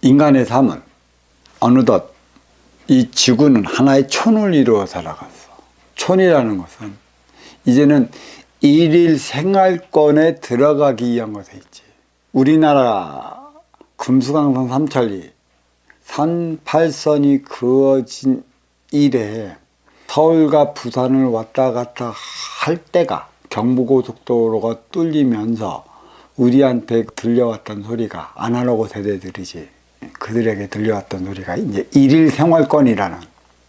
인간의 삶은 어느덧 이 지구는 하나의 촌을 이루어 살아갔어. 촌이라는 것은 이제는 일일 생활권에 들어가기 위한 것에 있지. 우리나라 금수강선 삼천리 38선이 그어진 이래 서울과 부산을 왔다 갔다 할 때가 경부고속도로가 뚫리면서 우리한테 들려왔던 소리가, 아날로그 세대들이지, 그들에게 들려왔던 소리가 이제 일일 생활권이라는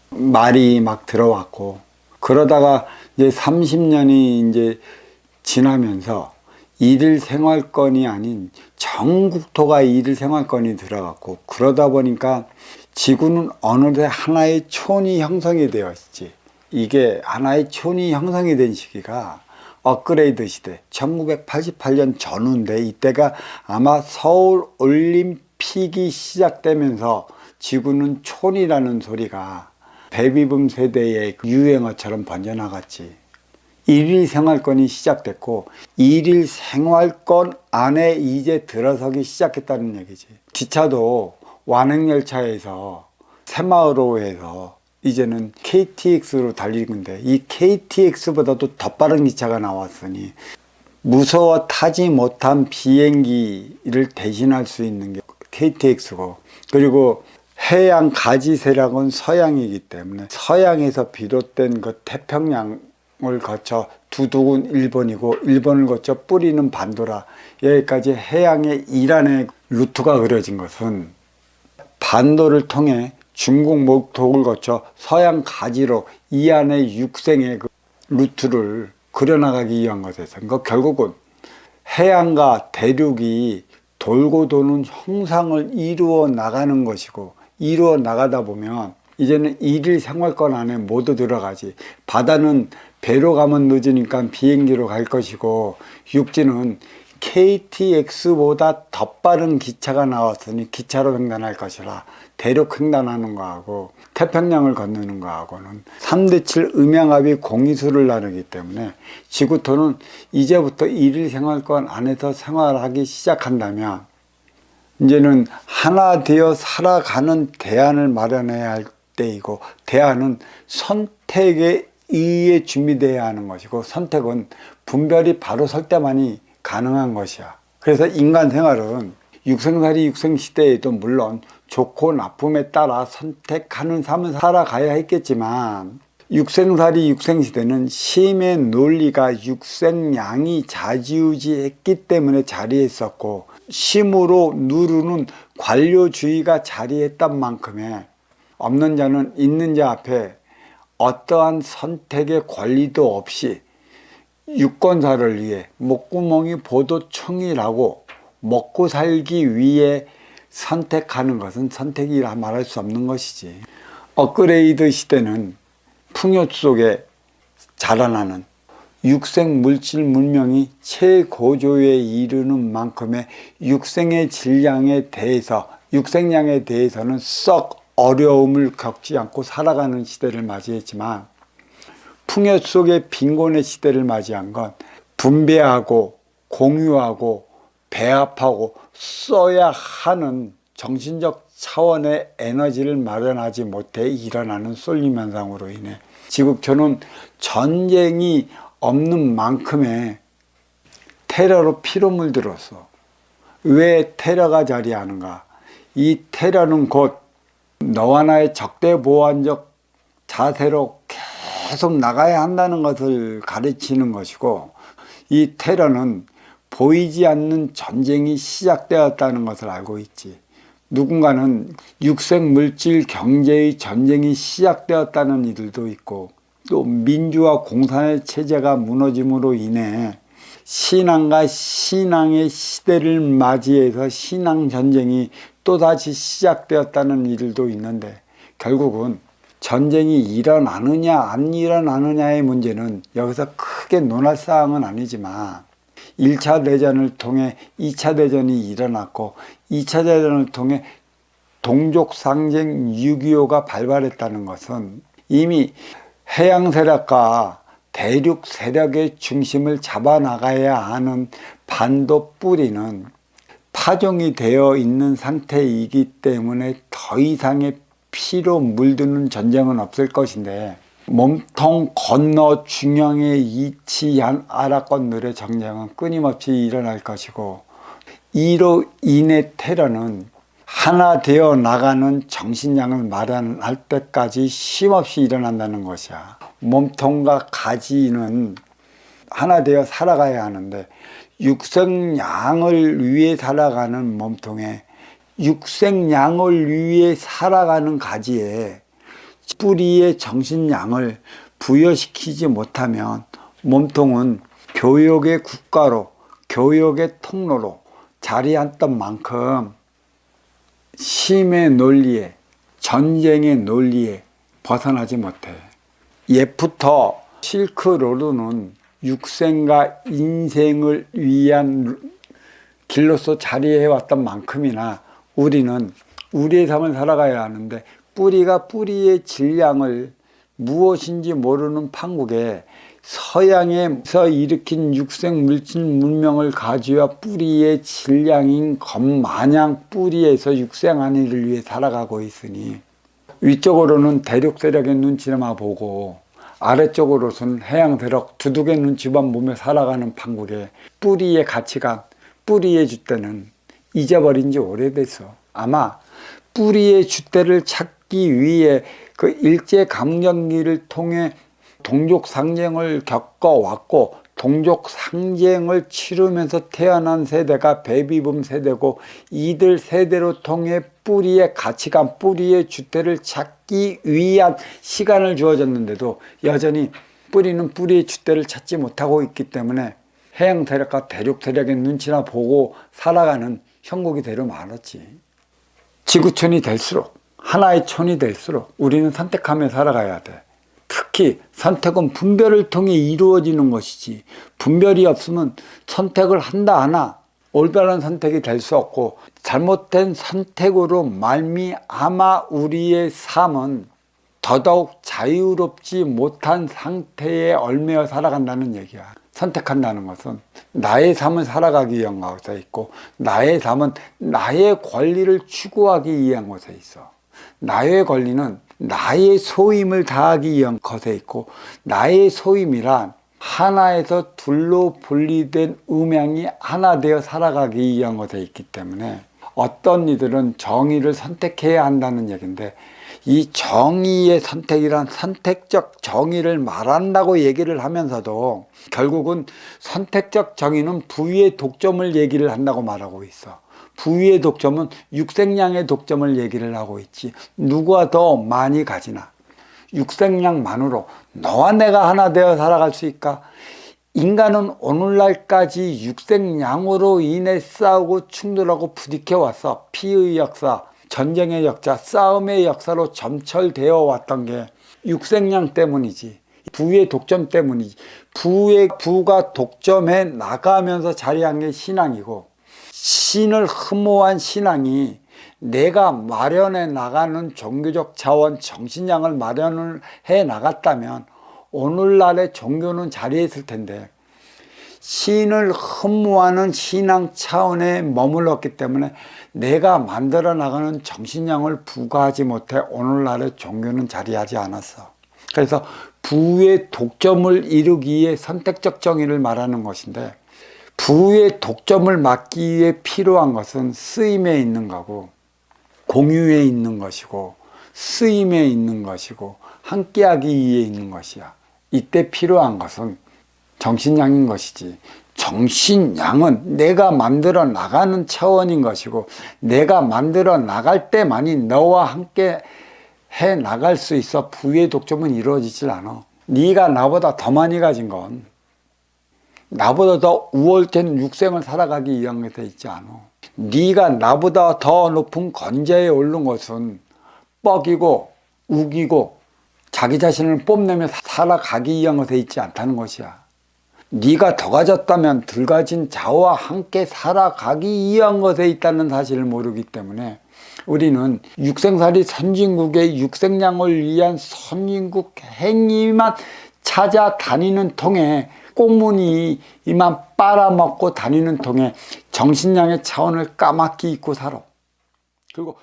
말이 막 들어왔고, 그러다가 이제 30년이 이제 지나면서 일일 생활권이 아닌 전국토가 일일 생활권이 들어갔고, 그러다 보니까 지구는 어느새 하나의 촌이 형성이 되어 있지. 이게 하나의 촌이 형성이 된 시기가 업그레이드 시대 1988년 전후인데, 이때가 아마 서울 올림픽이 시작되면서 지구는 촌이라는 소리가 베이비붐 세대의 유행어처럼 번져나갔지. 일일 생활권이 시작됐고, 일일 생활권 안에 이제 들어서기 시작했다는 얘기지. 기차도 완행열차에서 새마을호에서 이제는 KTX로 달리는데, 이 KTX보다도 더 빠른 기차가 나왔으니 무서워 타지 못한 비행기를 대신할 수 있는 게 KTX고, 그리고 해양 가지 세력은 서양이기 때문에 서양에서 비롯된 그 태평양을 거쳐 두둑은 일본이고, 일본을 거쳐 뿌리는 반도라, 여기까지 해양의 이란의 루트가 그려진 것은 반도를 통해 중국 목독을 거쳐 서양 가지로 이 안의 육생의 그 루트를 그려나가기 위한 것에서, 그러니까 결국은 해양과 대륙이 돌고 도는 형상을 이루어 나가는 것이고, 이루어 나가다 보면 이제는 일일 생활권 안에 모두 들어가지. 바다는 배로 가면 늦으니까 비행기로 갈 것이고, 육지는 KTX보다 더 빠른 기차가 나왔으니 기차로 횡단할 것이라, 대륙 횡단하는 거하고 태평양을 건너는 거하고는 3대7 음양압이 공이수를 나누기 때문에 지구토는 이제부터 일일 생활권 안에서 생활하기 시작한다면, 이제는 하나 되어 살아가는 대안을 마련해야 할 때이고, 대안은 선택에 의해 준비되어야 하는 것이고, 선택은 분별이 바로 설 때만이 가능한 것이야. 그래서 인간 생활은 육생살이 육생시대에도 물론 좋고 나쁨에 따라 선택하는 삶을 살아가야 했겠지만, 육생살이 육생시대는 심의 논리가 육생양이 좌지우지했기 때문에 자리했었고, 심으로 누르는 관료주의가 자리했던 만큼에 없는 자는 있는 자 앞에 어떠한 선택의 권리도 없이 유권사를 위해 목구멍이 보도청이라고 먹고 살기 위해 선택하는 것은 선택이라 말할 수 없는 것이지. 업그레이드 시대는 풍요 속에 자라나는 육생 물질 문명이 최고조에 이르는 만큼의 육생의 질량에 대해서, 육생량에 대해서는 썩 어려움을 겪지 않고 살아가는 시대를 맞이했지만, 풍요 속의 빈곤의 시대를 맞이한 건 분배하고 공유하고 배합하고 써야 하는 정신적 차원의 에너지를 마련하지 못해 일어나는 쏠림 현상으로 인해 지구촌은 전쟁이 없는 만큼의 테러로 피로 물들었어. 왜 테러가 자리하는가? 이 테러는 곧 너와 나의 적대보완적 자세로 계속 나가야 한다는 것을 가르치는 것이고, 이 테러는 보이지 않는 전쟁이 시작되었다는 것을 알고 있지. 누군가는 육생물질 경제의 전쟁이 시작되었다는 이들도 있고, 또 민주화 공산의 체제가 무너짐으로 인해 신앙과 신앙의 시대를 맞이해서 신앙 전쟁이 또다시 시작되었다는 이들도 있는데, 결국은 전쟁이 일어나느냐 안 일어나느냐의 문제는 여기서 크게 논할 사항은 아니지만, 1차 대전을 통해 2차 대전이 일어났고, 2차 대전을 통해 동족상쟁 6.25가 발발했다는 것은 이미 해양 세력과 대륙 세력의 중심을 잡아나가야 하는 반도 뿌리는 파종이 되어 있는 상태이기 때문에 더 이상의 피로 물드는 전쟁은 없을 것인데, 몸통 건너 중앙에 위치한 아랍권들의 전쟁은 끊임없이 일어날 것이고, 이로 인해 테러는 하나 되어 나가는 정신량을 마련할 때까지 쉼없이 일어난다는 것이야. 몸통과 가지는 하나 되어 살아가야 하는데, 육생양을 위해 살아가는 몸통에 육생양을 위해 살아가는 가지에 뿌리의 정신량을 부여시키지 못하면 몸통은 교역의 국가로, 교역의 통로로 자리했던 만큼 심의 논리에, 전쟁의 논리에 벗어나지 못해. 옛부터 실크로드는 육생과 인생을 위한 길로서 자리해왔던 만큼이나 우리는 우리의 삶을 살아가야 하는데, 뿌리가 뿌리의 질량을 무엇인지 모르는 판국에 서양에서 일으킨 육생 물질 문명을 가지어 뿌리의 질량인 것마냥 뿌리에서 육생한 일을 위해 살아가고 있으니, 위쪽으로는 대륙 세력의 눈치만 보고 아래쪽으로는 해양 세력 두둑의 눈치만 보며 살아가는 판국에 뿌리의 가치관, 뿌리의 줏대는 잊어버린 지 오래됐어. 아마 뿌리의 줏대를 찾기 위해 그 일제강점기를 통해 동족상쟁을 겪어왔고, 동족상쟁을 치르면서 태어난 세대가 베이비붐 세대고, 이들 세대로 통해 뿌리의 가치관, 뿌리의 줏대를 찾기 위한 시간을 주어졌는데도 여전히 뿌리는 뿌리의 줏대를 찾지 못하고 있기 때문에 해양 세력과 대륙 세력의 눈치나 보고 살아가는 형국이 되려 말았지. 지구촌이 될수록, 하나의 촌이 될수록 우리는 선택하며 살아가야 돼. 특히 선택은 분별을 통해 이루어지는 것이지, 분별이 없으면 선택을 한다 하나 올바른 선택이 될 수 없고, 잘못된 선택으로 말미암아 우리의 삶은 더더욱 자유롭지 못한 상태에 얽매여 살아간다는 얘기야. 선택한다는 것은 나의 삶을 살아가기 위한 것에 있고, 나의 삶은 나의 권리를 추구하기 위한 것에 있어. 나의 권리는 나의 소임을 다하기 위한 것에 있고, 나의 소임이란 하나에서 둘로 분리된 음양이 하나 되어 살아가기 위한 것에 있기 때문에, 어떤 이들은 정의를 선택해야 한다는 얘기인데, 이 정의의 선택이란 선택적 정의를 말한다고 얘기를 하면서도 결국은 선택적 정의는 부위의 독점을 얘기를 한다고 말하고 있어. 부위의 독점은 육생량의 독점을 얘기를 하고 있지, 누가 더 많이 가지나, 육생량만으로 너와 내가 하나 되어 살아갈 수 있까? 인간은 오늘날까지 육생량으로 인해 싸우고 충돌하고 부딪혀 왔어. 피의 역사, 전쟁의 역사, 싸움의 역사로 점철되어 왔던 게 육생량 때문이지, 부의 독점 때문이지. 부가 독점해 나가면서 자리한 게 신앙이고, 신을 흠모한 신앙이 내가 마련해 나가는 종교적 차원, 정신량을 마련을 해 나갔다면 오늘날의 종교는 자리했을 텐데, 신을 흠모하는 신앙 차원에 머물렀기 때문에 내가 만들어 나가는 정신량을 부과하지 못해 오늘날의 종교는 자리하지 않았어. 그래서 부의 독점을 이루기 위해 선택적 정의를 말하는 것인데, 부의 독점을 막기 위해 필요한 것은 쓰임에 있는 거고, 공유에 있는 것이고, 쓰임에 있는 것이고, 함께하기 위해 있는 것이야. 이때 필요한 것은 정신량인 것이지, 정신량은 내가 만들어 나가는 차원인 것이고, 내가 만들어 나갈 때만이 너와 함께 해 나갈 수 있어. 부의 독점은 이루어지질 않아. 네가 나보다 더 많이 가진 건, 나보다 더 우월된 육생을 살아가기 위한 것에 있지 않아. 네가 나보다 더 높은 건재에 오른 것은 뻑이고 우기고 자기 자신을 뽐내며 살아가기 위한 것에 있지 않다는 것이야. 네가 더 가졌다면 덜 가진 자와 함께 살아가기 위한 것에 있다는 사실을 모르기 때문에, 우리는 육생살이 선진국의 육생량을 위한 선진국 행위만 찾아다니는 통에, 꽁무니 이만 빨아먹고 다니는 통에 정신량의 차원을 까맣게 잊고 살아. 그리고